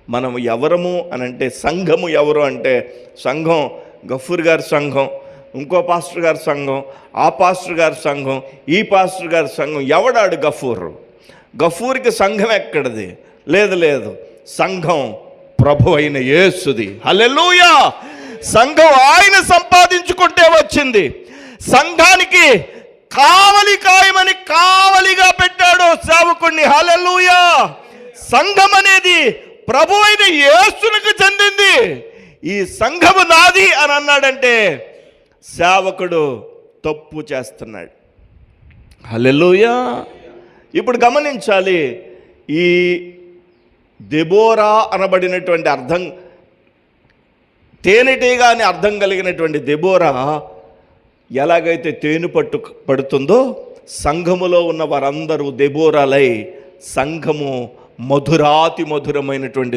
మనం ఎవరము అని అంటే, సంఘము ఎవరు అంటే, సంఘం గఫూర్ గారి సంఘం, ఇంకో పాస్టర్ గారి సంఘం, ఆ పాస్టర్ గారి సంఘం, ఈ పాస్టర్ గారి సంఘం. ఎవడాడు గఫూర్? గఫూర్కి సంఘం ఎక్కడిది? లేదు, సంఘం ప్రభు అయిన యేసుది. హల్లెలూయా! సంఘం ఆయన సంపాదించుకుంటే వచ్చింది. సంఘానికి కావలి కాయమని కావలిగా పెట్టాడు సేవకుణ్ణి. హల్లెలూయా! సంఘం అనేది ప్రభు అయిన యేసునికి చెందింది. ఈ సంఘము నాది అని అన్నాడంటే సేవకుడు తప్పు చేస్తున్నాడు. హల్లెలూయా! ఇప్పుడు గమనించాలి, ఈ దెబోరా అనబడినటువంటి అర్థం, తేనెటీగా అని అర్థం కలిగినటువంటి దెబోరా ఎలాగైతే తేనె పడుతుందో, సంఘములో ఉన్న వారందరూ దెబోరాలై సంఘము మధురాతి మధురమైనటువంటి